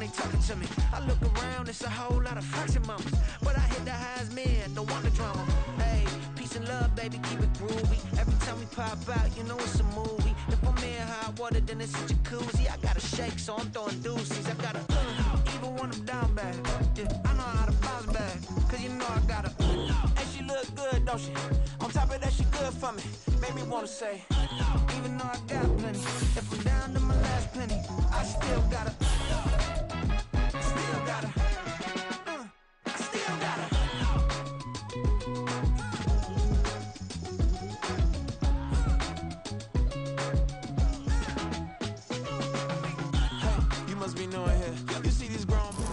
they talking to me. I look around, it's a whole lot of flexing mamas. But I hit the highs, man, don't want the drama. Hey, peace and love, baby, keep it groovy. Every time we pop out, you know it's a movie. If I'm in hot water, then it's a jacuzzi. I gotta shake, so I'm throwing deuces. I gotta, even when I'm down bad. Yeah, I know how to bounce back, cause you know I gotta, and she look good, don't she? On top of that, she good for me. Made me wanna say, even though I got plenty, if I'm down to my last penny, I still gotta, I still gotta.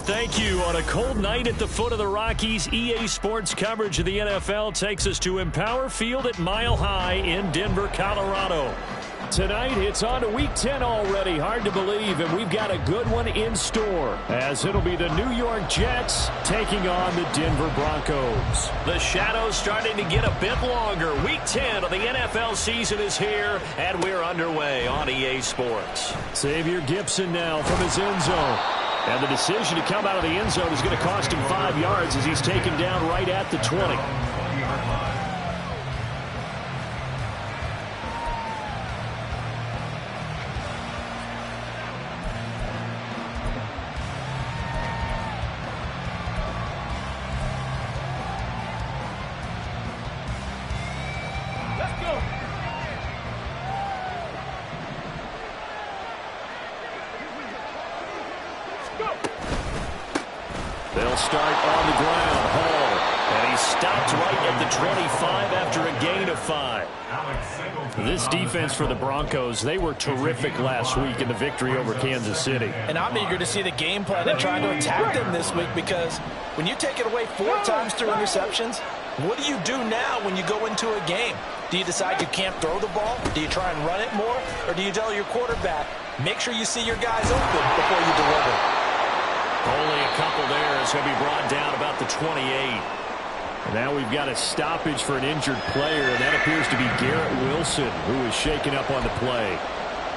Thank you. On a cold night at the foot of the Rockies, EA Sports coverage of the NFL takes us to Empower Field at Mile High in Denver, Colorado. Tonight, it's on to Week 10 already. Hard to believe, and we've got a good one in store, as it'll be the New York Jets taking on the Denver Broncos. The shadow's starting to get a bit longer. Week 10 of the NFL season is here, and we're underway on EA Sports. Xavier Gipson now from his end zone. And the decision to come out of the end zone is going to cost him 5 yards as he's taken down right at the 20. They'll start on the ground. Hall. And he stopped right at the 25 after a gain of 5. This defense for the Broncos, they were terrific last week in the victory over Kansas City. And I'm eager to see the game plan and try to attack them this week, because when you take it away 4 times through interceptions, what do you do now when you go into a game? Do you decide you can't throw the ball? Do you try and run it more? Or do you tell your quarterback, make sure you see your guys open before you deliver? Only a couple there as he'll be brought down about the 28. And now we've got a stoppage for an injured player, and that appears to be Garrett Wilson, who is shaken up on the play.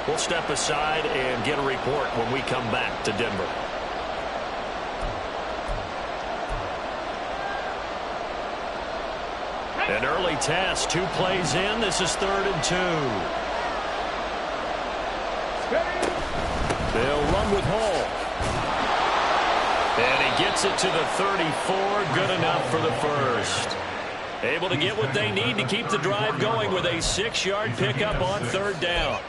We'll step aside and get a report when we come back to Denver. An early test, 2 plays in. This is 3rd and 2. They'll run with Hall. And he gets it to the 34. Good enough for the first. Able to get what they need to keep the drive going with a 6-yard pickup on 3rd down.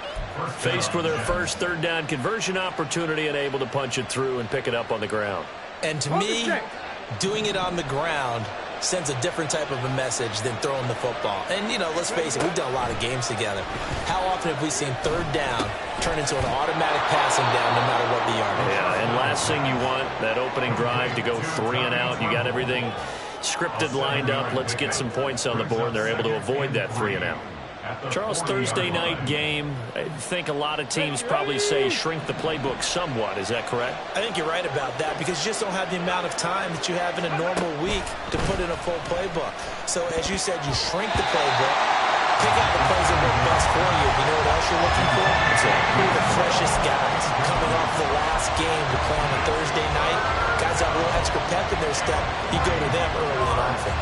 Faced with their first 3rd down conversion opportunity and able to punch it through and pick it up on the ground. And to me, doing it on the ground sends a different type of a message than throwing the football. And, you know, let's face it, we've done a lot of games together. How often have we seen 3rd down turn into an automatic passing down no matter what the yardage? Yeah, and last thing you want, that opening drive to go 3 and out. You got everything scripted, lined up. Let's get some points on the board. They're able to avoid that 3 and out. Charles, Thursday night game, I think a lot of teams probably say shrink the playbook somewhat. Is that correct? I think you're right about that, because you just don't have the amount of time that you have in a normal week to put in a full playbook. So, as you said, you shrink the playbook, pick out the plays that work best for you. You know what else you're looking for? Who are the freshest guys coming off the last game to play on a Thursday night? Guys have a little extra pep in their step. You go to them early and often.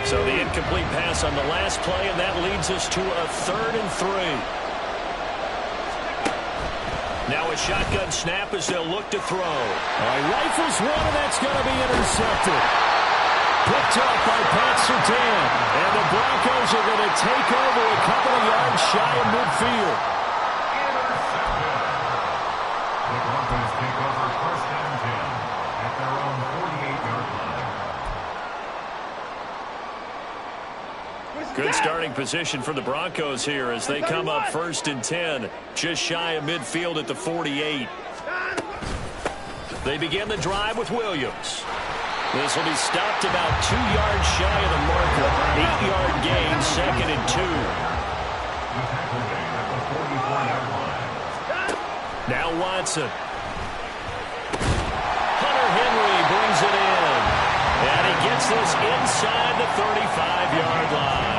So the incomplete pass on the last play, and that leads us to a 3rd and 3. Now a shotgun snap as they'll look to throw. Rifles one, and that's going to be intercepted. Picked up by Pat Surtain. And the Broncos are going to take over a couple of yards shy of midfield. The Broncos take over 1st and 10 at their own 48-yard line. Good starting position for the Broncos here as they come up 1st and 10, just shy of midfield at the 48. They begin the drive with Williams. This will be stopped about 2 yards shy of the marker. 8-yard gain, 2nd and 2. Now Watson. Hunter Henry brings it in. And he gets this inside the 35-yard line.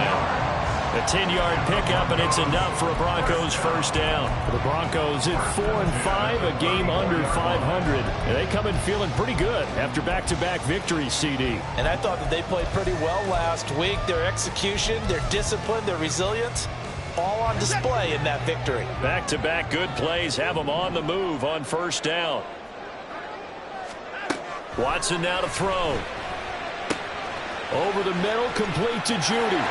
A 10-yard pickup, and it's enough for a Broncos first down. For the Broncos at 4-5, a game under 500. And they come in feeling pretty good after back-to-back victories, CD. And I thought that they played pretty well last week. Their execution, their discipline, their resilience, all on display in that victory. Back-to-back good plays have them on the move on first down. Watson now to throw. Over the middle, complete to Judy.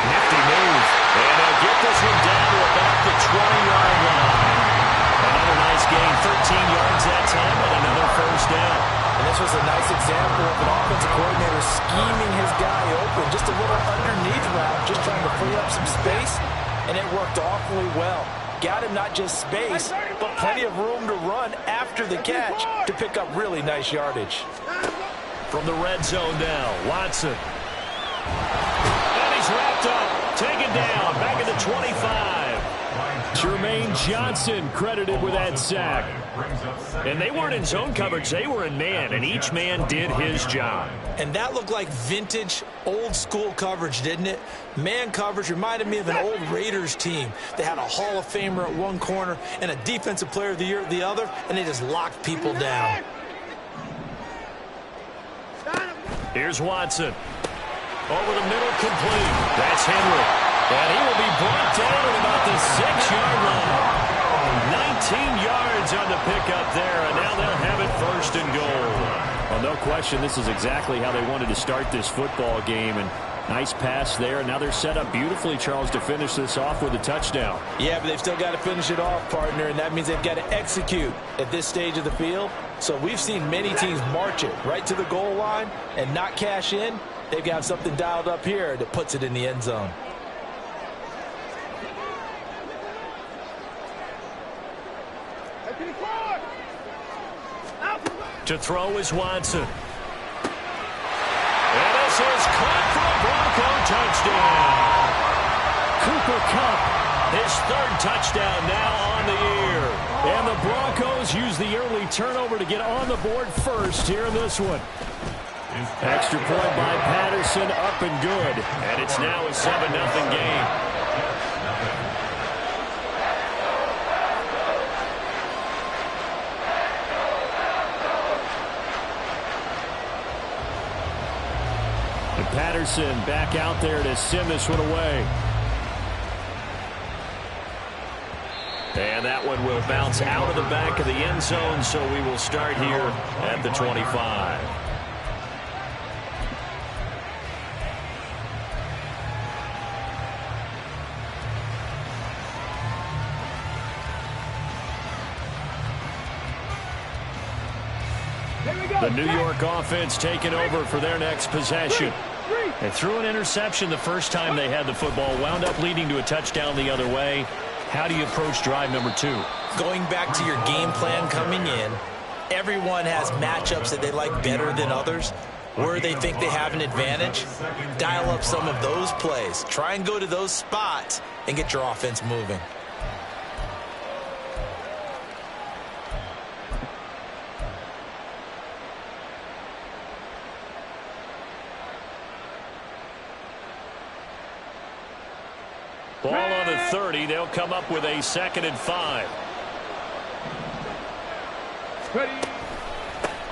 Nifty move. And they'll get this one down to about the 20-yard line. Another nice gain, 13 yards that time, and another first down. And this was a nice example of an offensive coordinator scheming his guy open. Just a little underneath route, just trying to free up some space, and it worked awfully well. Got him not just space, but plenty of room to run after the catch to pick up really nice yardage. From the red zone now, Watson. And he's wrapped up, taken down, back at the 25. Jermaine Johnson credited with that sack. And they weren't in zone coverage, they were in man, and each man did his job. And that looked like vintage, old-school coverage, didn't it? Man coverage reminded me of an old Raiders team. They had a Hall of Famer at one corner and a Defensive Player of the Year at the other, and they just locked people down. Here's Watson. Over the middle, complete. That's Henry. And he will be brought down at about the 6-yard line. 19 yards on the pickup there, and now they'll have it first and goal. Well, no question, this is exactly how they wanted to start this football game. And nice pass there, and now they're set up beautifully, Charles, to finish this off with a touchdown. Yeah, but they've still got to finish it off, partner, and that means they've got to execute at this stage of the field. So we've seen many teams march it right to the goal line and not cash in. They've got something dialed up here that puts it in the end zone. To throw is Watson. And this is caught for a Bronco touchdown. Cooper Kupp, his third touchdown now on the year. And the Broncos use the early turnover to get on the board first here in this one. Extra point by Patterson, up and good. And it's now a 7-0 game. And Patterson back out there to send this one away. And that one will bounce out of the back of the end zone, so we will start here at the 25. The New York offense taking over for their next possession. They threw an interception the first time they had the football, wound up leading to a touchdown the other way. How do you approach drive number 2? Going back to your game plan coming in, everyone has matchups that they like better than others. Where they think they have an advantage, dial up some of those plays. Try and go to those spots and get your offense moving. Ball on the 30. They'll come up with a 2nd and 5. Ready.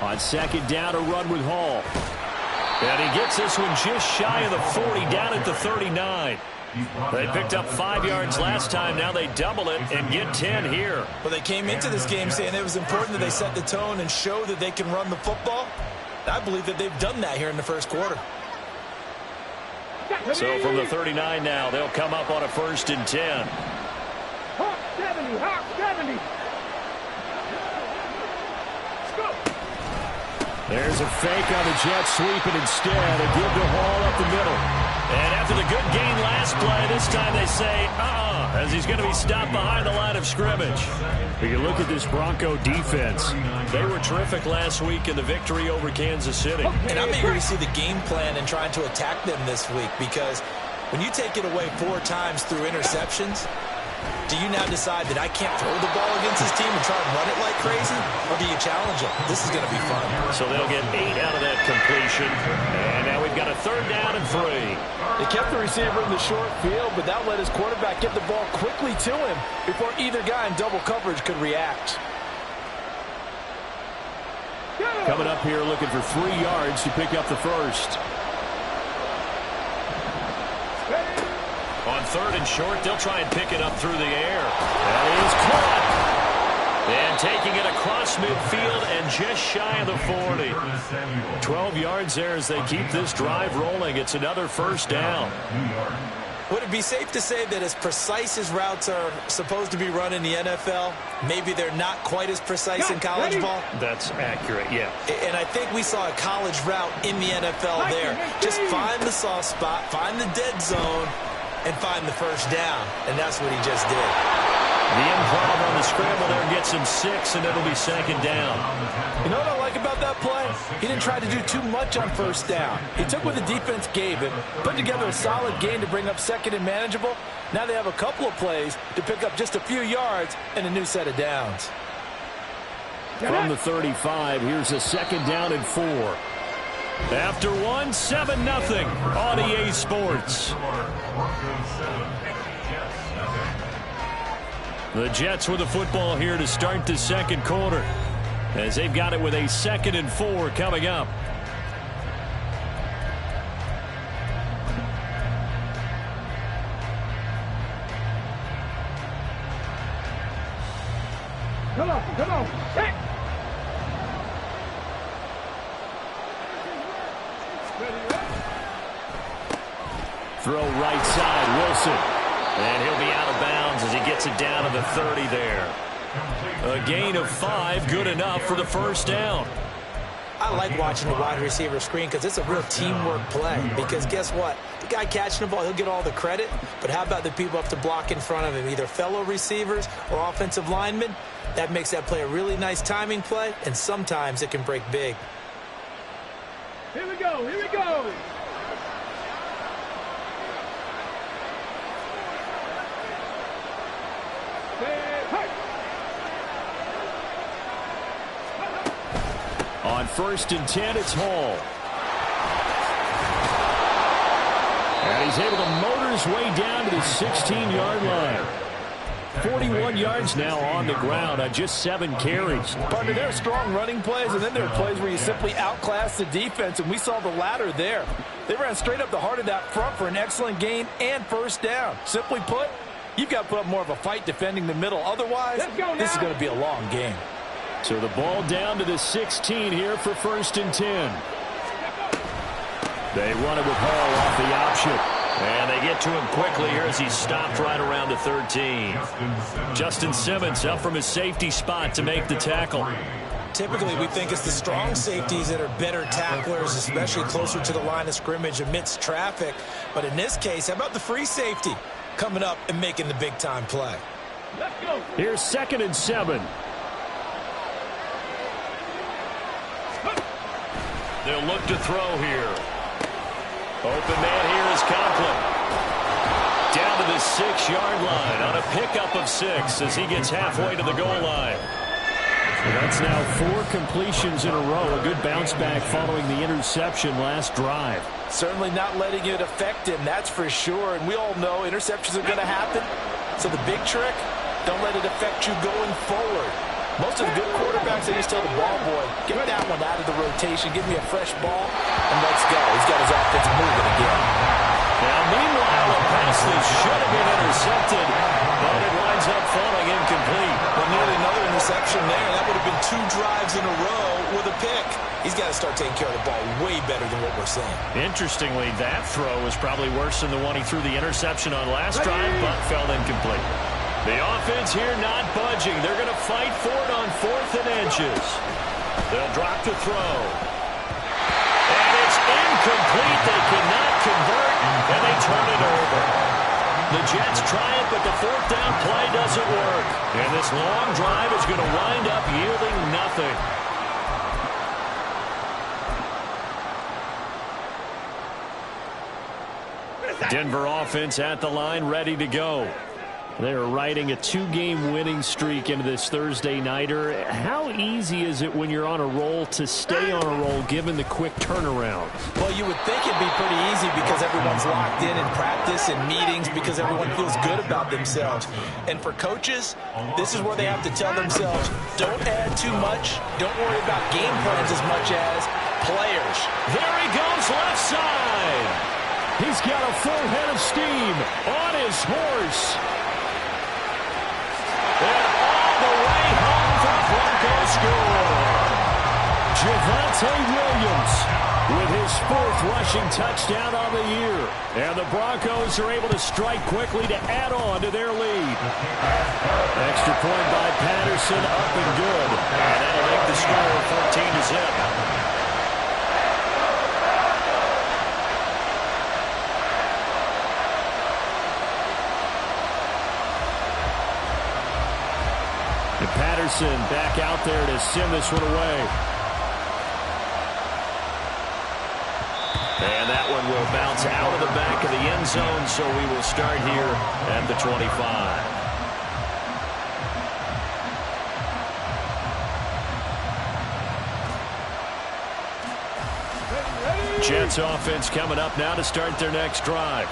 On 2nd down, a run with Hall. And he gets this one just shy of the 40, down at the 39. They picked up 5 yards last time. Now they double it and get 10 here. Well, they came into this game saying it was important that they set the tone and show that they can run the football. I believe that they've done that here in the first quarter. So from the 39 now, they'll come up on a 1st and 10. Hawk 70, Hawk 70. There's a fake on the jet sweep, and instead a give to Hall up the middle. And after the good gain last play, this time they say, as he's going to be stopped behind the line of scrimmage. If you look at this Bronco defense, they were terrific last week in the victory over Kansas City. And I'm eager to see the game plan and trying to attack them this week, because when you take it away 4 times through interceptions, Do you now decide that I can't throw the ball against this team and try and run it like crazy? Or do you challenge them? This is going to be fun. So they'll get 8 out of that completion. And now we've got a 3rd down and 3. They kept the receiver in the short field, but that let his quarterback get the ball quickly to him before either guy in double coverage could react. Coming up here looking for 3 yards to pick up the first. On 3rd and short, they'll try and pick it up through the air. That is caught. And taking it across midfield and just shy of the 40. 12 yards there as they keep this drive rolling. It's another 1st down. Would it be safe to say that as precise as routes are supposed to be run in the NFL, maybe they're not quite as precise in college ball? That's accurate, yeah. And I think we saw a college route in the NFL there. Just find the soft spot, find the dead zone, and find the 1st down. And that's what he just did. The improv on the scramble there gets him 6, and it'll be 2nd down. You know what I like about that play? He didn't try to do too much on 1st down. He took what the defense gave him, put together a solid gain to bring up 2nd and manageable. Now they have a couple of plays to pick up just a few yards and a new set of downs. From the 35, here's a 2nd down and 4. After 1, 7-0 on EA Sports. The Jets with the football here to start the 2nd quarter, as they've got it with a 2nd and 4 coming up. Come on. Hey. Throw right side, Wilson. And he'll be out of bounds as he gets it down to the 30 there. A gain of 5, good enough for the 1st down. I like watching the wide receiver screen because it's a real teamwork play. Because guess what? The guy catching the ball, he'll get all the credit. But how about the people up to block in front of him, either fellow receivers or offensive linemen? That makes that play a really nice timing play, and sometimes it can break big. Here we go. On 1st and 10, it's Hall. And he's able to motor his way down to the 16-yard line. 41 yards now on the ground on just 7 carries. Partner, there are strong running plays, and then there are plays where you simply outclass the defense, and we saw the latter there. They ran straight up the heart of that front for an excellent gain and 1st down. Simply put, you've got to put up more of a fight defending the middle. Otherwise, this is going to be a long game. So the ball down to the 16 here for 1st and 10. They run it with Hall off the option. And they get to him quickly here as he's stopped right around the 13. Justin Simmons up from his safety spot to make the tackle. Typically, we think it's the strong safeties that are better tacklers, especially closer to the line of scrimmage amidst traffic. But in this case, how about the free safety coming up and making the big-time play? Here's 2nd and 7. They'll look to throw here. Open man here is Conklin. Down to the 6-yard line on a pickup of 6 as he gets halfway to the goal line. That's now 4 completions in a row. A good bounce back following the interception last drive. Certainly not letting it affect him, that's for sure. And we all know interceptions are going to happen. So the big trick, don't let it affect you going forward. Most of the good quarterbacks, they just tell the ball boy, get that one out of the rotation, give me a fresh ball, and let's go. He's got his offense moving again. Now, meanwhile, a pass that should have been intercepted, but it winds up falling incomplete. Well, nearly another interception there. That would have been 2 drives in a row with a pick. He's got to start taking care of the ball way better than what we're seeing. Interestingly, that throw was probably worse than the one he threw the interception on last drive, but fell incomplete. The offense here not budging. They're going to fight for it on 4th and inches. They'll drop to throw. And it's incomplete. They cannot convert, and they turn it over. The Jets try it, but the 4th down play doesn't work. And this long drive is going to wind up yielding nothing. Denver offense at the line, ready to go. They're riding a 2-game winning streak into this Thursday nighter. How easy is it when you're on a roll to stay on a roll given the quick turnaround? Well, you would think it'd be pretty easy because everyone's locked in practice and meetings because everyone feels good about themselves. And for coaches, this is where they have to tell themselves, don't add too much, don't worry about game plans as much as players. There he goes left side. He's got a full head of steam on his horse. And all the way home for Broncos score. Javonte Williams with his 4th rushing touchdown on the year. And the Broncos are able to strike quickly to add on to their lead. Extra point by Patterson, up and good. And that'll make the score 14-0. Patterson back out there to send this one away. And that one will bounce out of the back of the end zone, so we will start here at the 25. Jets offense coming up now to start their next drive.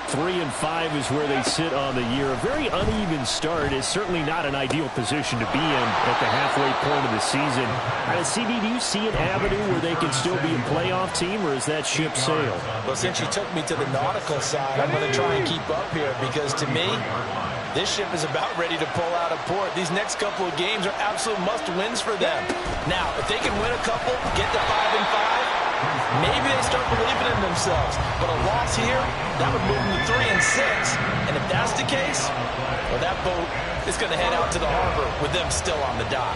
3-5 is where they sit on the year. A very uneven start is certainly not an ideal position to be in at the halfway point of the season. CB, do you see an avenue where they can still be a playoff team, or is that ship sailed? Well, since you took me to the nautical side, I'm going to try and keep up here because to me, this ship is about ready to pull out of port. These next couple of games are absolute must-wins for them. Now, if they can win a couple, get to 5-5, maybe they start believing in themselves. But a loss here, that would move them to 3-6. And if that's the case, well, that boat is going to head out to the harbor with them still on the dock.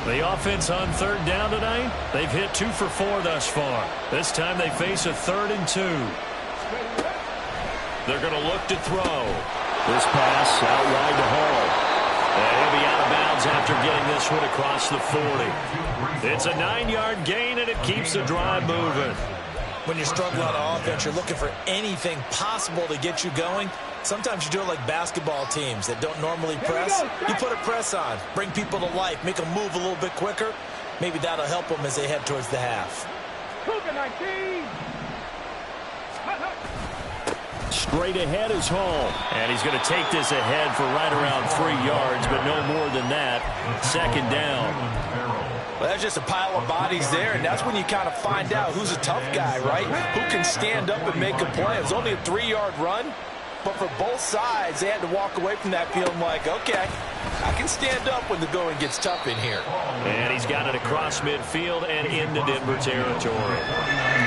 The offense on 3rd down tonight, they've hit 2 for 4 thus far. This time they face a 3rd and 2. They're going to look to throw. This pass out wide to Hall. And he'll be out of bounds after getting this one across the 40. It's a 9-yard gain, and it keeps the drive moving. When you're struggling on offense, you're looking for anything possible to get you going. Sometimes you do it like basketball teams that don't normally press. You put a press on, bring people to life, make them move a little bit quicker. Maybe that'll help them as they head towards the half. Straight ahead is Hall. And he's going to take this ahead for right around 3 yards, but no more than that. 2nd down. Well, that's just a pile of bodies there, and that's when you kind of find out who's a tough guy, right? Who can stand up and make a play. It was only a 3-yard run. But for both sides, they had to walk away from that feeling like, okay, I can stand up when the going gets tough in here. And he's got it across midfield and into Denver territory.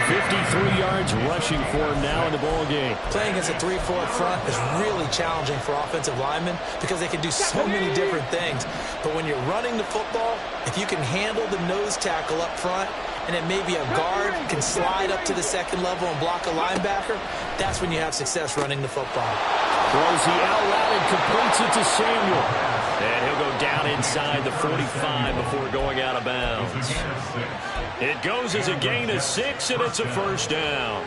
53 yards rushing for him now in the ball game. Playing against a 3-4 front is really challenging for offensive linemen because they can do so many different things. But when you're running the football, if you can handle the nose tackle up front, and then maybe a guard can slide up to the 2nd level and block a linebacker, that's when you have success running the football. Throws the out route and completes it to Samuel. And he'll go down inside the 45 before going out of bounds. It goes as a gain of 6, and it's a 1st down.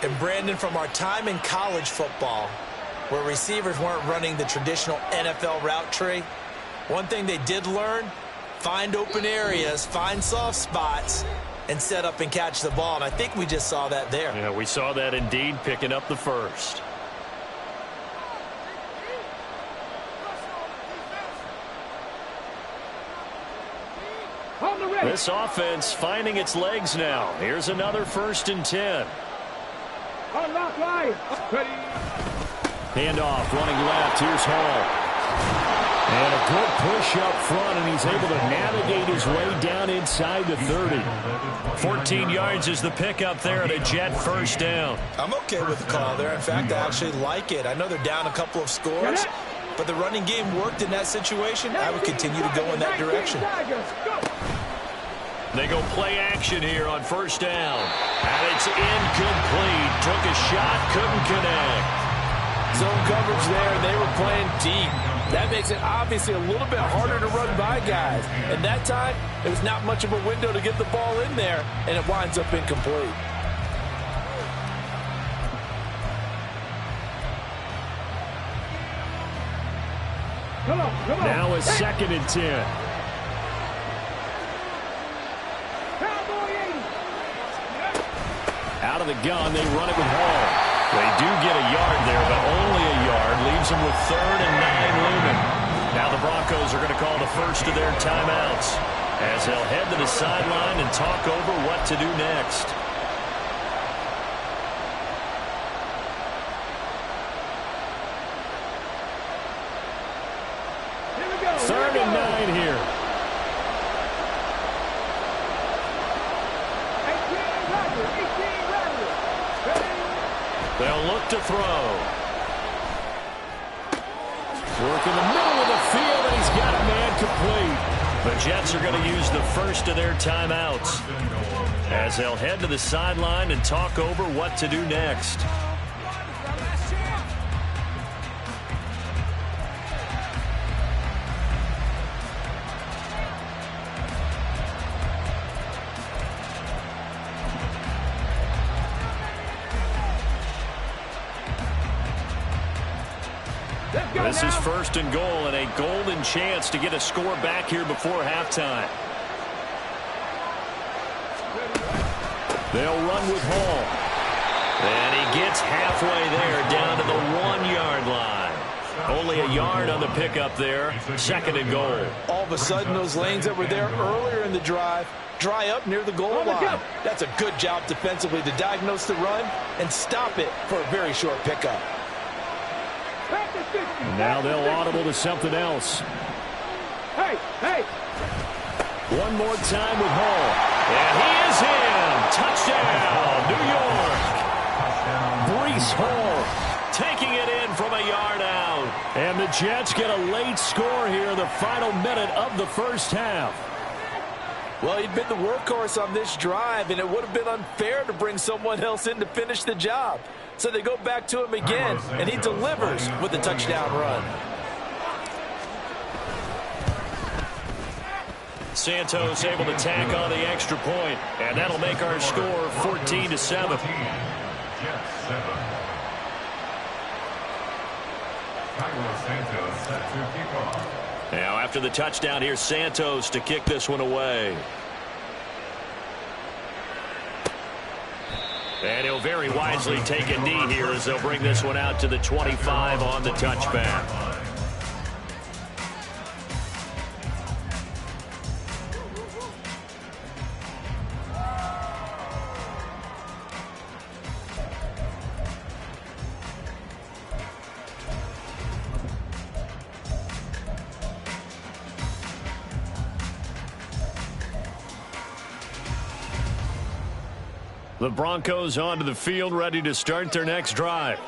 And Brandon, from our time in college football, where receivers weren't running the traditional NFL route tree, one thing they did learn, find open areas, find soft spots, and set up and catch the ball. And I think we just saw that there. Yeah, we saw that indeed, picking up the 1st. This offense finding its legs now. Here's another 1st and 10. Handoff, running left. Here's Hall. And a good push up front, and he's able to navigate his way down inside the 30. 14 yards is the pickup there at a Jet 1st down. I'm okay with the call there. In fact, I actually like it. I know they're down a couple of scores, but the running game worked in that situation. I would continue to go in that direction. They go play action here on 1st down. And it's incomplete. Took a shot, couldn't connect. Zone coverage there, and they were playing deep. That makes it obviously a little bit harder to run by guys. And that time, it was not much of a window to get the ball in there, and it winds up incomplete. Come on. Now a 2nd and 10. Cowboy 80. Out of the gun, they run it with Hall. They do get a yard there, but only a yard. Leaves them with 3rd and 9 looming. Now the Broncos are going to call the first of their timeouts as they'll head to the sideline and talk over what to do next. Here we go. 3rd and 9 here. 18 Rattler. They'll look to throw. Work in the middle of the field, and he's got a man complete. The Jets are going to use the first of their timeouts as they'll head to the sideline and talk over what to do next. This is 1st and goal and a golden chance to get a score back here before halftime. They'll run with Hall. And he gets halfway there down to the 1-yard line. Only a yard on the pickup there. 2nd and goal. All of a sudden, those lanes that were there earlier in the drive dry up near the goal line. That's a good job defensively to diagnose the run and stop it for a very short pickup. And now they'll audible to something else. Hey. One more time with Hall. And he is in. Touchdown, New York. Breece Hall taking it in from a yard out. And the Jets get a late score here in the final minute of the first half. Well, he'd been the workhorse on this drive, and it would have been unfair to bring someone else in to finish the job. So they go back to him again, and he delivers with a touchdown run. Santos able to tack on the extra point, and that'll make our score 14-7. Jets 7. Cairo Santos set to kick off. Now after the touchdown, here's Santos to kick this one away. And he'll very wisely take a knee here as they'll bring this one out to the 25 on the touchback. The Broncos onto the field, ready to start their next drive.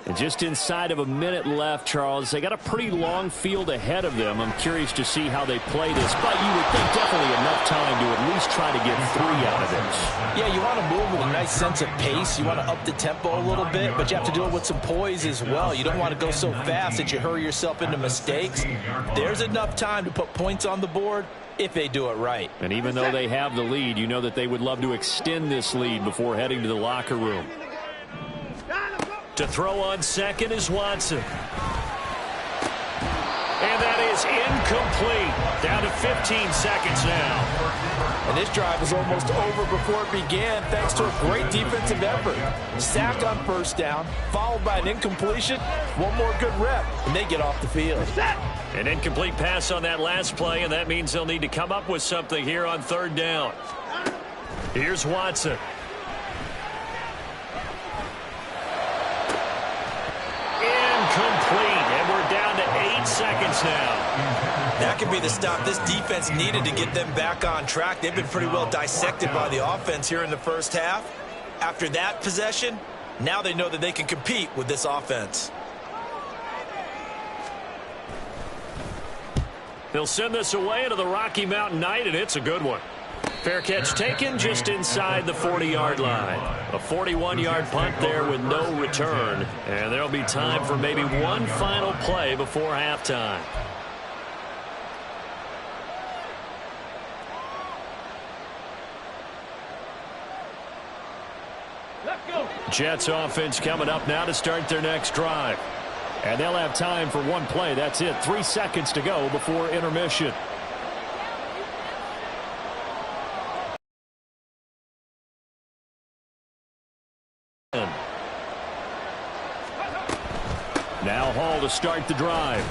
And just inside of a minute left, Charles. They got a pretty long field ahead of them. I'm curious to see how they play this, but you would think definitely enough time to at least try to get 3 out of this. Yeah, you want to move with a nice sense of pace. You want to up the tempo a little bit, but you have to do it with some poise as well. You don't want to go so fast that you hurry yourself into mistakes. There's enough time to put points on the board if they do it right. And even though they have the lead, you know that they would love to extend this lead before heading to the locker room. To throw on second is Watson. And that is incomplete. Down to 15 seconds now. And this drive was almost over before it began thanks to a great defensive effort. Sack on first down, followed by an incompletion. One more good rep, and they get off the field. An incomplete pass on that last play, and that means they'll need to come up with something here on 3rd down. Here's Watson. Incomplete, and we're down to 8 seconds now. That could be the stop this defense needed to get them back on track. They've been pretty well dissected by the offense here in the first half. After that possession, now they know that they can compete with this offense. They'll send this away into the Rocky Mountain night, and it's a good one. Fair catch taken just inside the 40-yard line. A 41-yard punt there with no return. And there'll be time for maybe one final play before halftime. Jets offense coming up now to start their next drive. And they'll have time for one play. That's it. 3 seconds to go before intermission. Now Hall to start the drive.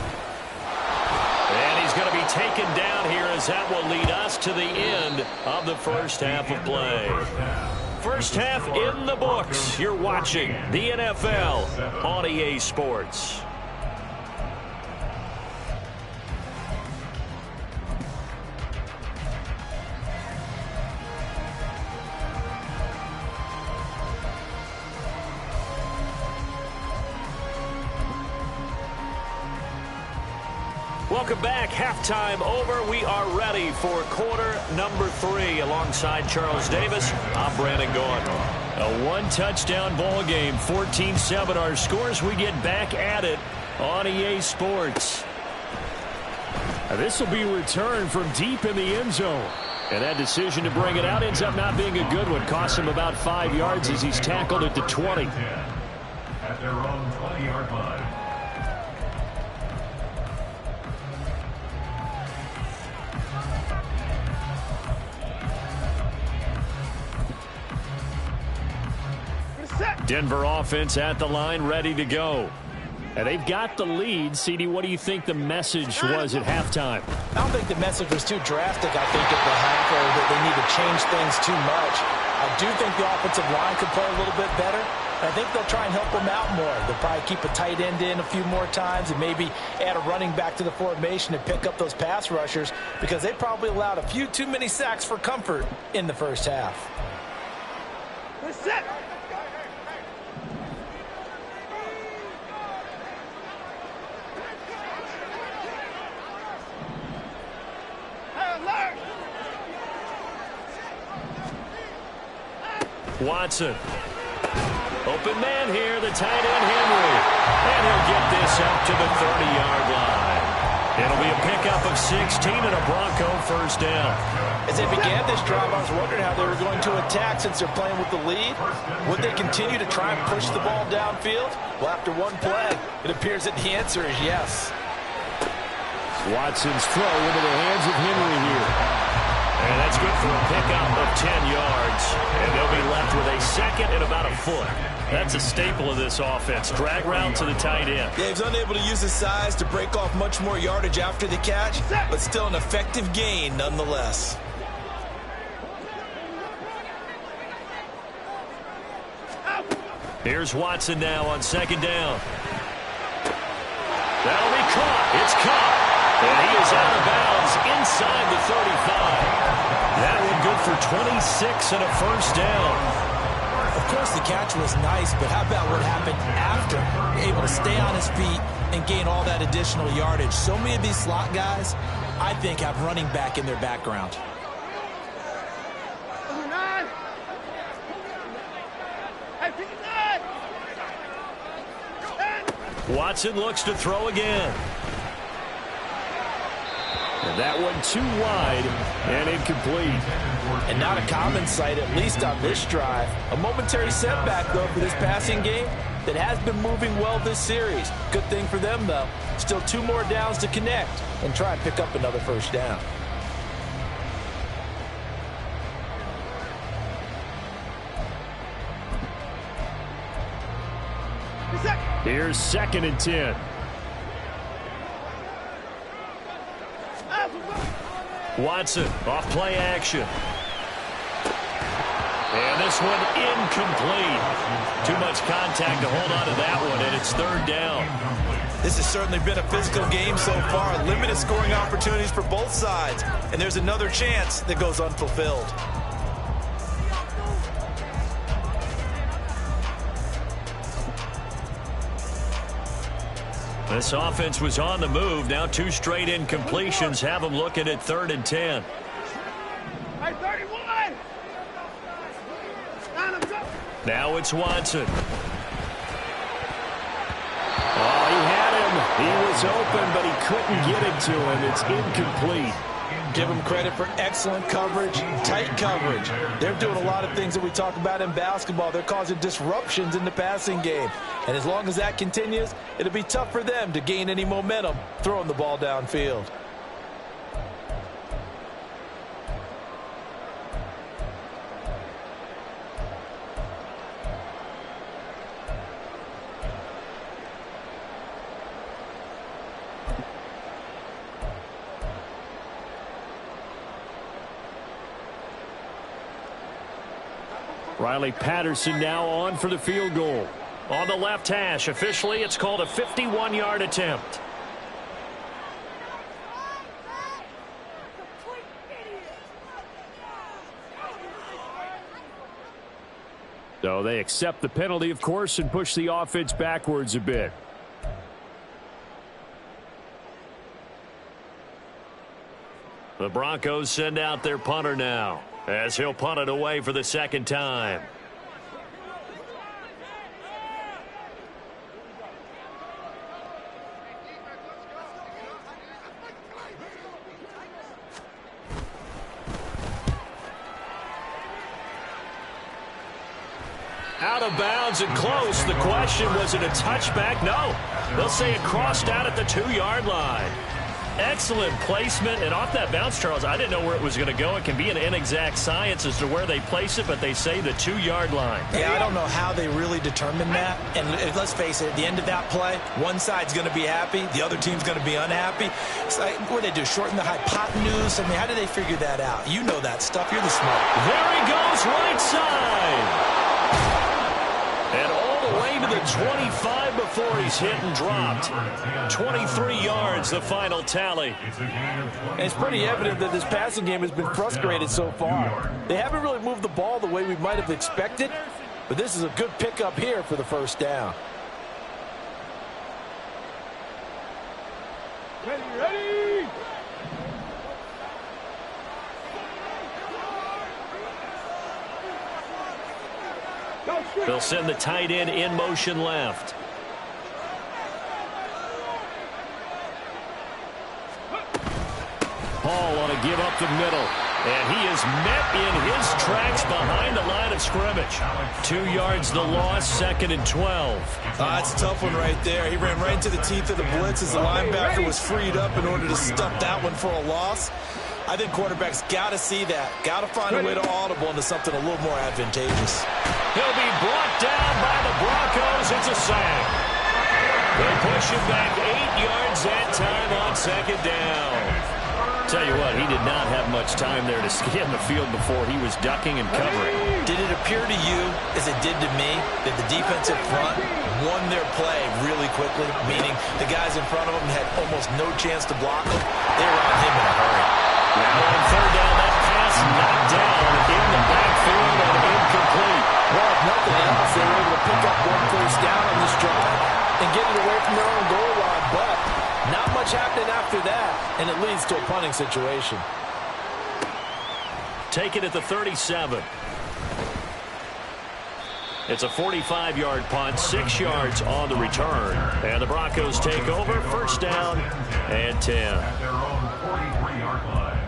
And he's going to be taken down here as that will lead us to the end of the first half of play. First half in the books. You're watching the NFL on EA Sports. Welcome back. Halftime over. We are ready for quarter number 3. Alongside Charles Davis, I'm Brandon Gaughan. A one-touchdown ball game, 14-7 our scores. We get back at it on EA Sports. This will be returned from deep in the end zone. And that decision to bring it out ends up not being a good one. Costs him about 5 yards as he's tackled at the 20. At their own 20-yard line. Denver offense at the line, ready to go. And they've got the lead. CD, what do you think the message was at halftime? I don't think the message was too drastic, I think, at the half, or that they need to change things too much. I do think the offensive line could play a little bit better. I think they'll try and help them out more. They'll probably keep a tight end in a few more times and maybe add a running back to the formation to pick up those pass rushers, because they probably allowed a few too many sacks for comfort in the first half. We're set. Watson. Open man here, the tight end Henry. And he'll get this up to the 30-yard line. It'll be a pickup of 16 and a Bronco first down. As they began this drive, I was wondering how they were going to attack since they're playing with the lead. Would they continue to try and push the ball downfield? Well, after one play, it appears that the answer is yes. Watson's throw into the hands of Henry here. And that's good for a pickup of 10 yards. And they'll be left with a second and about a foot. That's a staple of this offense. Drag route to the tight end. Yeah, he's unable to use his size to break off much more yardage after the catch, but still an effective gain nonetheless. Here's Watson now on second down. That'll be caught. It's caught. And he is out of bounds inside the 35. That one good for 26 and a first down. Of course, the catch was nice, but how about what happened after? Able to stay on his feet and gain all that additional yardage. So many of these slot guys, I think, have running back in their background. Watson looks to throw again. And that one too wide and incomplete. And not a common sight, at least on this drive. A momentary setback, though, for this passing game that has been moving well this series. Good thing for them, though. Still 2 more downs to connect and try and pick up another first down. Here's 2nd and 10. Watson off play action. And this one incomplete. Too much contact to hold on to that one, and it's 3rd down. This has certainly been a physical game so far. Limited scoring opportunities for both sides. And there's another chance that goes unfulfilled. This offense was on the move. Now 2 straight incompletions have them looking at 3rd and 10. Hey, 31! Now it's Watson. Oh, he had him. He was open, but he couldn't get it to him. It's incomplete. Give them credit for excellent coverage, tight coverage. They're doing a lot of things that we talk about in basketball. They're causing disruptions in the passing game. And as long as that continues, it'll be tough for them to gain any momentum throwing the ball downfield. Riley Patterson now on for the field goal. On the left hash, officially it's called a 51-yard attempt. So they accept the penalty, of course, and push the offense backwards a bit. The Broncos send out their punter now, as he'll punt it away for the second time. Out of bounds and close. The question, was it a touchback? No. They'll say it crossed out at the 2-yard line. Excellent placement, and off that bounce, Charles, I didn't know where it was going to go. It can be an inexact science as to where they place it, but they say the 2-yard line. Yeah, I don't know how they really determine that. And let's face it, at the end of that play, one side's going to be happy, the other team's going to be unhappy. It's like, what do they do, shorten the hypotenuse? I mean, how do they figure that out? You know that stuff. You're the smart. There he goes, right side. And all the way to the 25 before he's hit and dropped. 23 yards, the final tally. And it's pretty evident that this passing game has been frustrated so far. They haven't really moved the ball the way we might have expected, but this is a good pickup here for the first down. Ready! They'll send the tight end in motion left. Hall on a give up the middle. And he is met in his tracks behind the line of scrimmage. 2 yards the loss, 2nd and 12. That's a tough one right there. He ran right into the teeth of the blitz as the linebacker was freed up in order to stump that one for a loss. I think quarterbacks got to see that. Got to find a way to audible into something a little more advantageous. He'll be brought down by the Broncos. It's a sack. They push him back 8 yards that time on 2nd down. Tell you what, he did not have much time there to scan the field before he was ducking and covering. Did it appear to you, as it did to me, that the defensive front won their play really quickly, meaning the guys in front of them had almost no chance to block him? They were on him in a hurry. Now on 3rd down, that pass knocked down in the backfield and incomplete. Well, if nothing else, they were able to pick up 1 first down on this drive and get it away from their own goal line, but not much happening after that, and it leads to a punting situation. Take it at the 37. It's a 45-yard punt, 6 yards on the return. And the Broncos take over, 1st down and 10. At their own 43-yard line.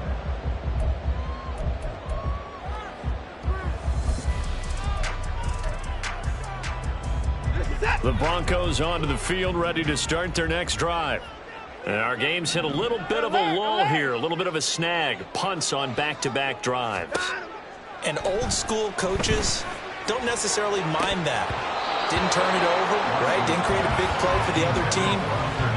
The Broncos onto the field, ready to start their next drive. And our game's hit a little bit of a lull here, a little bit of a snag. Punts on back-to-back drives. And old-school coaches don't necessarily mind that. Didn't turn it over, right? Didn't create a big play for the other team.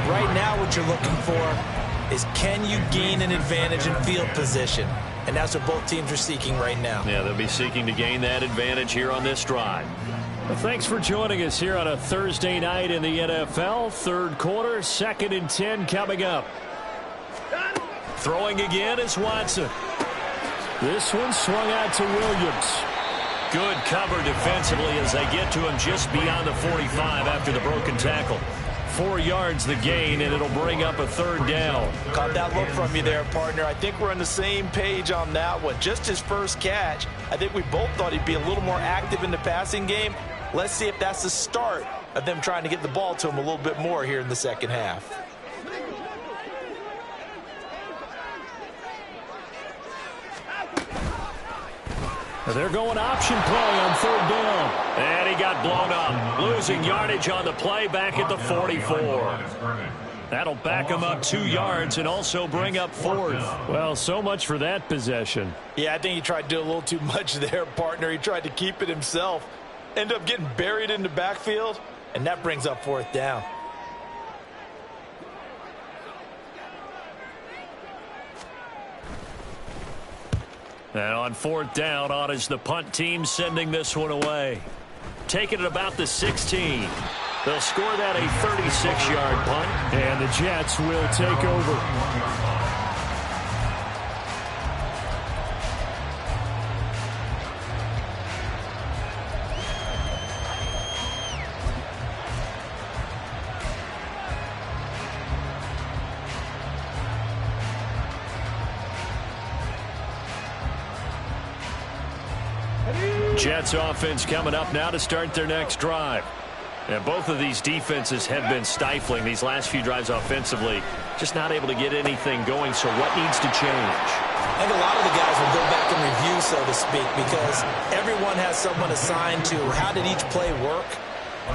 Right now what you're looking for is, can you gain an advantage in field position? And that's what both teams are seeking right now. Yeah, they'll be seeking to gain that advantage here on this drive. Well, thanks for joining us here on a Thursday night in the NFL. 3rd quarter, 2nd and 10 coming up. Throwing again is Watson. This one swung out to Williams. Good cover defensively as they get to him just beyond the 45 after the broken tackle. 4 yards the gain, and it'll bring up a 3rd down. Caught that look from you there, partner. I think we're on the same page on that one. Just his first catch. I think we both thought he'd be a little more active in the passing game. Let's see if that's the start of them trying to get the ball to him a little bit more here in the second half. They're going option play on 3rd down. And he got blown up. Losing yardage on the play back at the 44. That'll back him up 2 yards and also bring up 4th. Well, so much for that possession. Yeah, I think he tried to do a little too much there, partner. He tried to keep it himself. End up getting buried in the backfield, and that brings up 4th down. And on 4th down, on is the punt team sending this one away. Taking it about the 16. They'll score that a 36-yard punt. And the Jets will take over. Jets offense coming up now to start their next drive. And both of these defenses have been stifling these last few drives offensively. Just not able to get anything going, so what needs to change? I think a lot of the guys will go back and review, so to speak, because everyone has someone assigned to how did each play work.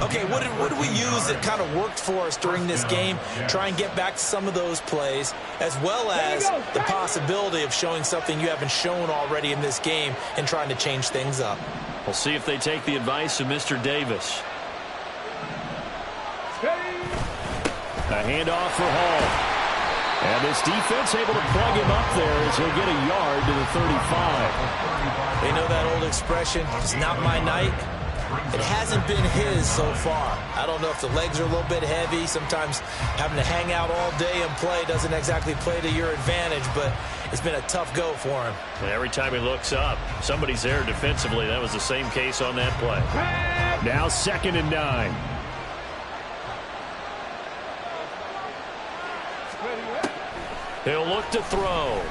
Okay, what did we use that kind of worked for us during this game? Try and get back to some of those plays, as well as the possibility of showing something you haven't shown already in this game and trying to change things up. We'll see if they take the advice of Mr. Davis. A handoff for Hall. And this defense able to plug him up there as he'll get a yard to the 35. They know that old expression, it's not my night. It hasn't been his so far. I don't know if the legs are a little bit heavy. Sometimes having to hang out all day and play doesn't exactly play to your advantage, but it's been a tough go for him. And every time he looks up, somebody's there defensively. That was the same case on that play. Now 2nd and 9. He'll look to throw.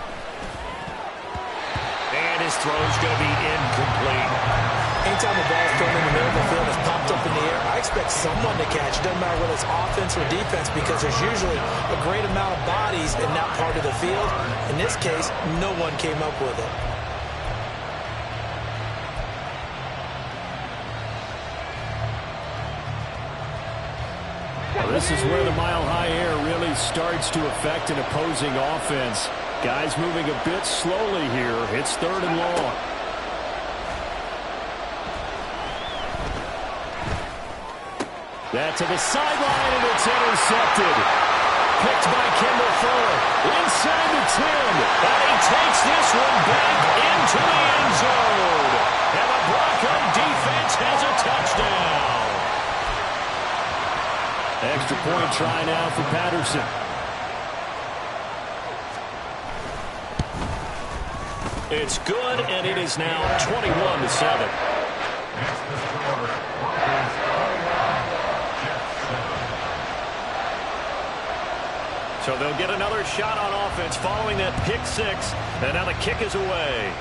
And his throw's going to be incomplete. Anytime the ball's thrown in the middle of the field, it's popped up in the air, I expect someone to catch. It doesn't matter whether it's offense or defense, because there's usually a great amount of bodies in that part of the field. In this case, no one came up with it. Well, this is where the mile-high air really starts to affect an opposing offense. Guys moving a bit slowly here. It's 3rd and long. That to the sideline, and it's intercepted. Picked by Kendall Fuller. Inside the 10. And he takes this one back into the end zone. And the Bronco defense has a touchdown. Extra point try now for Patterson. It's good, and it is now 21-7. So they'll get another shot on offense following that pick 6, and now the kick is away.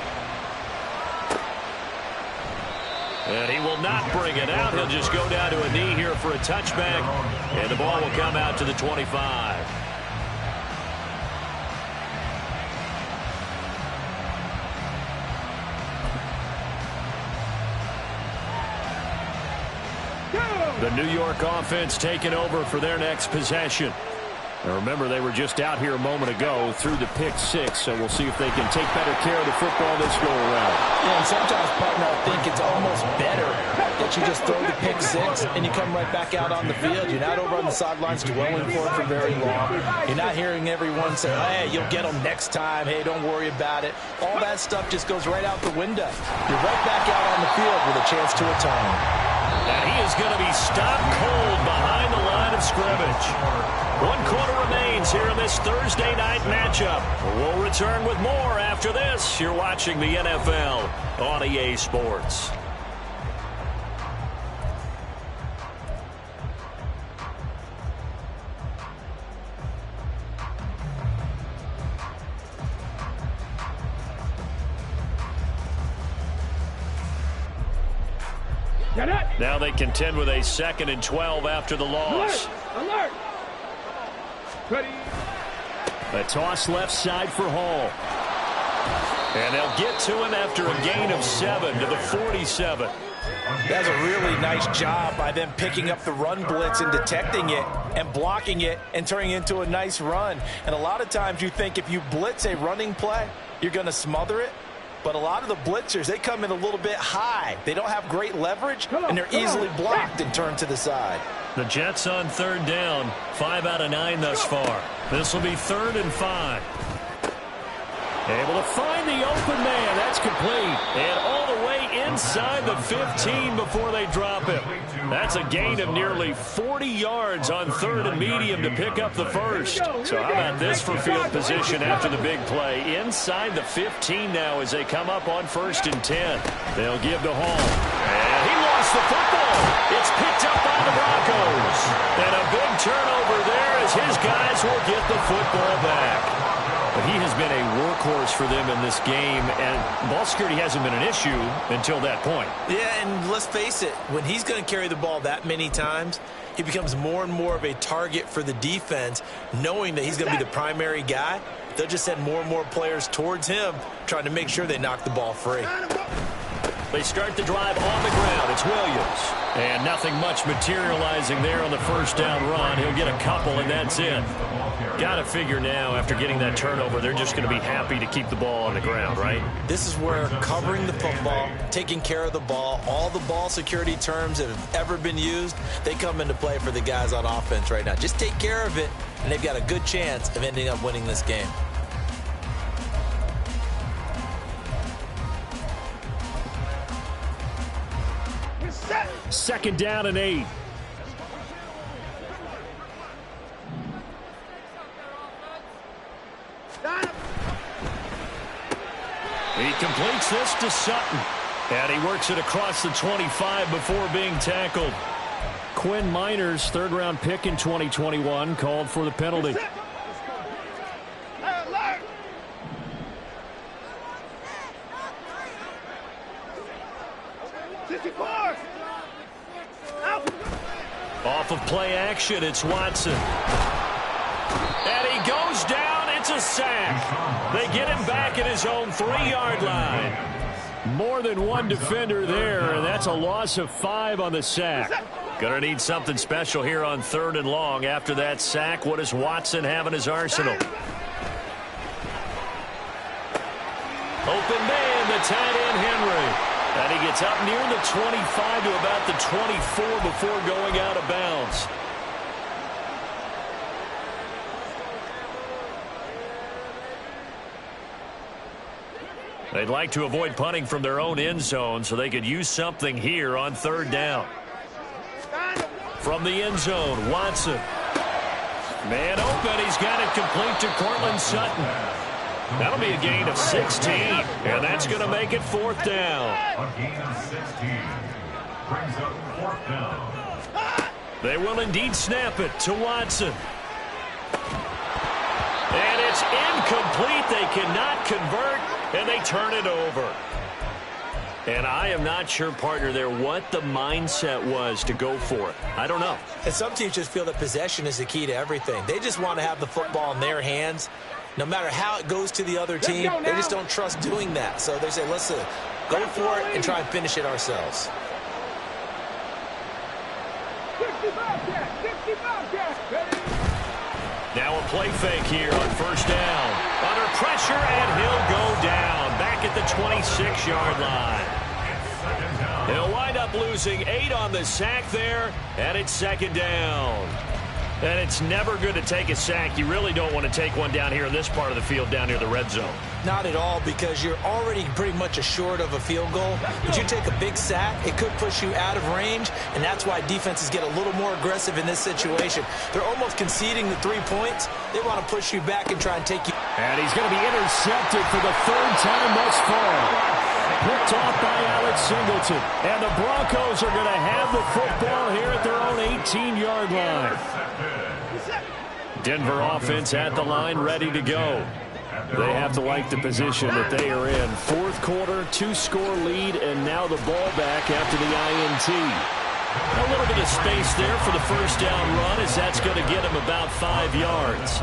And he will not bring it out. He'll just go down to a knee here for a touchback, and the ball will come out to the 25. The New York offense taking over for their next possession. Now remember, they were just out here a moment ago through the pick 6, so we'll see if they can take better care of the football this go around. Yeah, and sometimes, partner, I think it's almost better that you just throw the pick 6 and you come right back out on the field. You're not over on the sidelines dwelling for it for very long. You're not hearing everyone say, hey, you'll get them next time. Hey, don't worry about it. All that stuff just goes right out the window. You're right back out on the field with a chance to atone. And he is going to be stopped cold behind the line of scrimmage. 1 quarter remains here in this Thursday night matchup. We'll return with more after this. You're watching the NFL on EA Sports. Now they contend with a 2nd and 12 after the loss. Alert! Ready? A toss left side for Hall. And they'll get to him after a gain of 7 to the 47. That's a really nice job by them picking up the run blitz and detecting it and blocking it and turning it into a nice run. And a lot of times you think if you blitz a running play, you're going to smother it. But a lot of the blitzers, they come in a little bit high. They don't have great leverage, and they're easily blocked and turned to the side. The Jets on 3rd down, 5 out of 9 thus far. This will be 3rd and 5. Able to find the open man. That's complete. And all the way inside the 15 before they drop him. That's a gain of nearly 40 yards on 3rd and medium to pick up the first. So how about this for field position after the big play? Inside the 15 now as they come up on 1st and 10. They'll give to Hall. And he lost the football. It's picked up by the Broncos. And a big turnover there as his guys will get the football back. But he has been a workhorse for them in this game, and ball security hasn't been an issue until that point. Yeah, and let's face it, when he's going to carry the ball that many times, he becomes more and more of a target for the defense, knowing that he's going to be the primary guy. They'll just send more and more players towards him, trying to make sure they knock the ball free. They start the drive on the ground. It's Williams. And nothing much materializing there on the 1st down run. He'll get a couple, and that's it. Got to figure now, after getting that turnover, they're just going to be happy to keep the ball on the ground, right? This is where covering the football, taking care of the ball, all the ball security terms that have ever been used, they come into play for the guys on offense right now. Just take care of it, and they've got a good chance of ending up winning this game. Second down and 8. He completes this to Sutton. And he works it across the 25 before being tackled. Quinn Miners, 3rd-round pick in 2021, called for the penalty. Off of play action, it's Watson. And he goes down. It's a sack. They get him back at his own 3-yard line. More than one defender there, and that's a loss of 5 on the sack. Gonna need something special here on 3rd and long. After that sack, what does Watson have in his arsenal? Open man, the tight end Henry. And he gets up near the 25 to about the 24 before going out of bounds. They'd like to avoid punting from their own end zone so they could use something here on 3rd down. From the end zone, Watson. Man open, he's got it complete to Cortland Sutton. That'll be a gain of 16, and that's going to make it 4th down. A gain of 16 brings up 4th down. They will indeed snap it to Watson. And it's incomplete. They cannot convert, and they turn it over. And I am not sure, partner, there what the mindset was to go for it. I don't know. And some teams just feel that possession is the key to everything. They just want to have the football in their hands. No matter how it goes to the other team, they just don't trust doing that. So they say, let's go for it and try and finish it ourselves. Now a play fake here on 1st down. Under pressure, and he'll go down. Back at the 26-yard line. He'll wind up losing 8 on the sack there, and it's 2nd down. And it's never good to take a sack. You really don't want to take one down here in this part of the field down near the red zone. Not at all, because you're already pretty much assured of a field goal. But you take a big sack, it could push you out of range, and that's why defenses get a little more aggressive in this situation. They're almost conceding the 3 points. They want to push you back and try and take you. And he's going to be intercepted for the 3rd time thus far. Picked off by Alex Singleton. And the Broncos are going to have the football here at their own 18-yard line. Denver offense at the line, ready to go. They have to like the position that they are in. Fourth quarter, 2-score lead, and now the ball back after the INT. A little bit of space there for the first down run, as that's going to get them about 5 yards.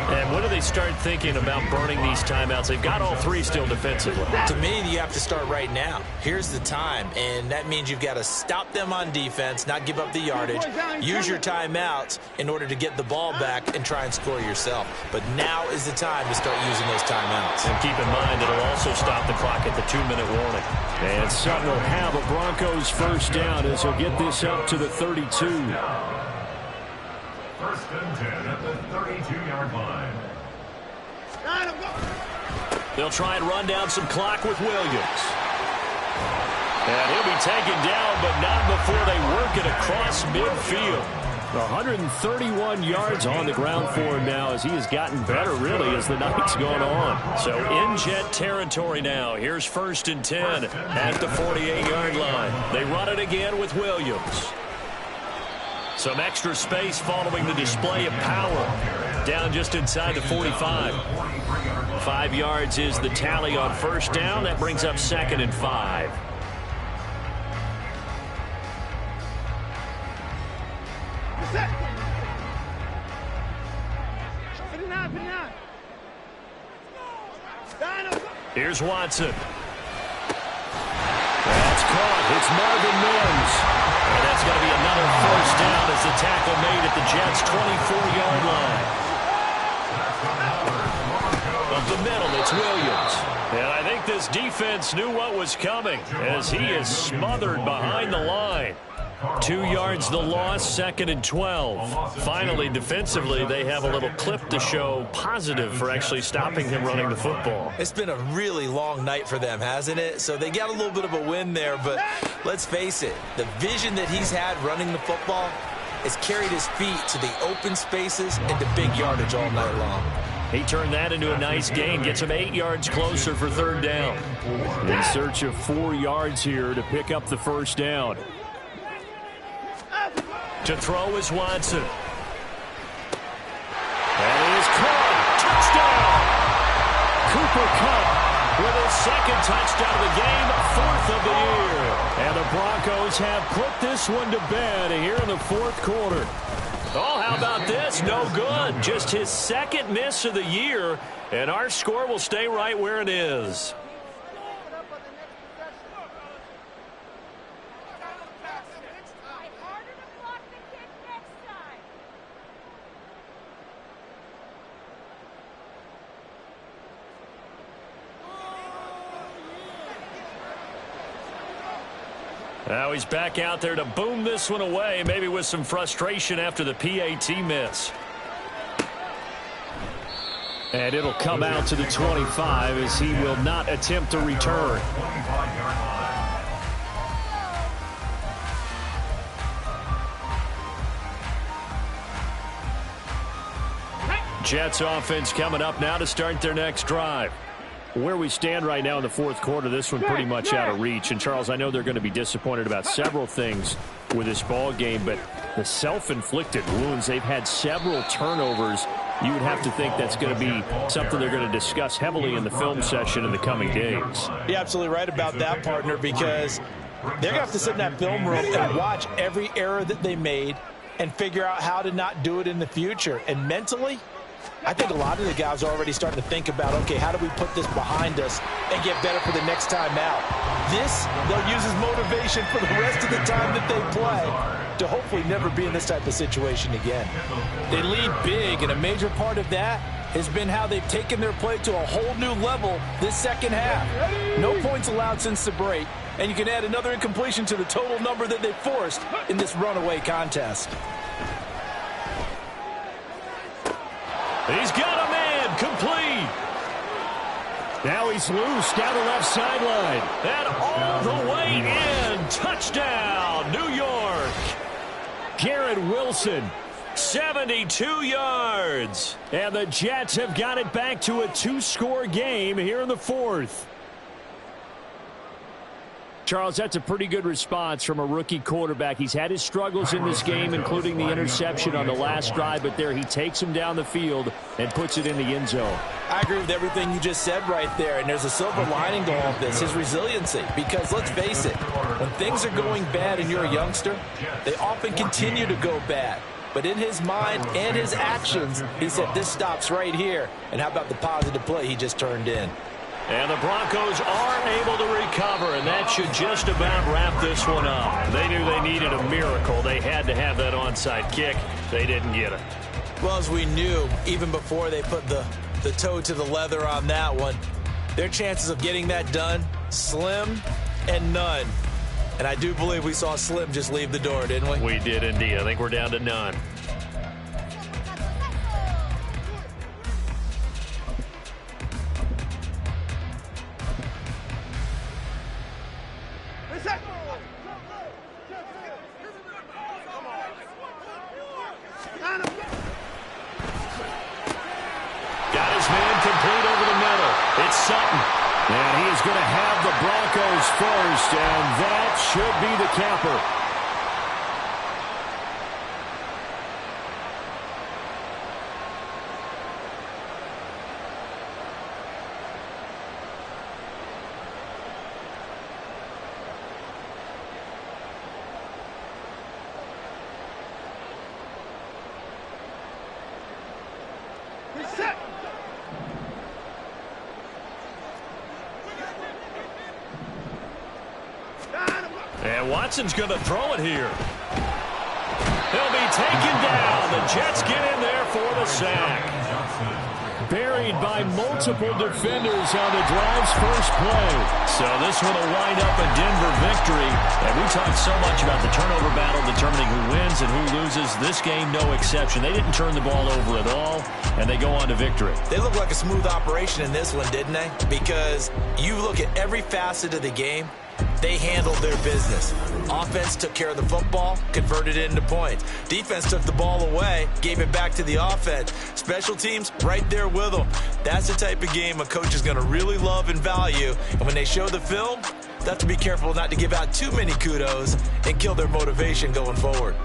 And when do they start thinking about burning these timeouts? They've got all three still defensively. To me, you have to start right now. Here's the time, and that means you've got to stop them on defense, not give up the yardage, use your timeouts in order to get the ball back and try and score yourself. But now is the time to start using those timeouts. And keep in mind, it'll also stop the clock at the 2-minute warning. And Sutton will have a Broncos first down as he'll get this up to the 32. First and 10 at the 32-yard line. They'll try and run down some clock with Williams. And he'll be taken down, but not before they work it across midfield. 131 yards on the ground for him now, as he has gotten better, really, as the night's gone on. So in Jet territory now. Here's first and 10 at the 48-yard line. They run it again with Williams. Some extra space following the display of power. Down just inside the 45. 5 yards is the tally on first down. That brings up 2nd and 5. Here's Watson. That's caught. It's Marvin Mims. And that's going to be another first down as the tackle made at the Jets' 24-yard line. Up the middle, it's Williams. And I think this defense knew what was coming, as he is smothered behind the line. 2 yards the loss, 2nd and 12. Finally, defensively, they have a little clip to show positive for actually stopping him running the football. It's been a really long night for them, hasn't it? So they got a little bit of a win there, but let's face it, the vision that he's had running the football has carried his feet to the open spaces and to big yardage all night long. He turned that into a nice gain, gets him 8 yards closer for third down. In search of 4 yards here to pick up the first down. To throw is Watson. That is caught. Touchdown! Cooper Kupp with his second touchdown of the game, 4th of the year. And the Broncos have put this one to bed here in the 4th quarter. Oh, how about this? No good. Just his 2nd miss of the year, and our score will stay right where it is. Now he's back out there to boom this one away, maybe with some frustration after the PAT miss. And it'll come out to the 25 as he will not attempt to return. Jets offense coming up now to start their next drive. Where we stand right now in the 4th quarter, this one pretty much out of reach. And, Charles, I know they're going to be disappointed about several things with this ball game, but the self-inflicted wounds, they've had several turnovers. You would have to think that's going to be something they're going to discuss heavily in the film session in the coming days. You're absolutely right about that, partner, because they're going to have to sit in that film room and watch every error that they made and figure out how to not do it in the future. And mentally, I think a lot of the guys are already starting to think about, okay, how do we put this behind us and get better for the next time out? This, they'll use as motivation for the rest of the time that they play to hopefully never be in this type of situation again. They lead big, and a major part of that has been how they've taken their play to a whole new level this second half. No points allowed since the break, and you can add another incompletion to the total number that they forced in this runaway contest. He's got a man complete. Now he's loose down the left sideline. And all the way in. Touchdown, New York. Garrett Wilson, 72 yards. And the Jets have got it back to a 2-score game here in the 4th. Charles, that's a pretty good response from a rookie quarterback. He's had his struggles in this game, including the interception on the last drive, but there he takes him down the field and puts it in the end zone. I agree with everything you just said right there, and there's a silver lining to all of this, his resiliency. Because let's face it, when things are going bad and you're a youngster, they often continue to go bad. But in his mind and his actions, he said, this stops right here. And how about the positive play he just turned in? And the Broncos are able to recover, and that should just about wrap this one up. They knew they needed a miracle. They had to have that onside kick. They didn't get it. Well, as we knew, even before they put the toe to the leather on that one, their chances of getting that done, slim and none. And I do believe we saw Slim just leave the door, didn't we? We did indeed. I think we're down to none. Got his man complete over the middle. It's Sutton. And he is going to have the Broncos first, and that should be the capper. And Watson's going to throw it here. He'll be taken down. The Jets get in there for the sack. Buried by multiple defenders on the drive's first play. So this one will wind up a Denver victory. And we talked so much about the turnover battle determining who wins and who loses. This game, no exception. They didn't turn the ball over at all, and they go on to victory. They look like a smooth operation in this one, didn't they? Because you look at every facet of the game, they handled their business. Offense took care of the football, converted it into points. Defense took the ball away, gave it back to the offense. Special teams, right there with them. That's the type of game a coach is going to really love and value. And when they show the film, they have to be careful not to give out too many kudos and kill their motivation going forward.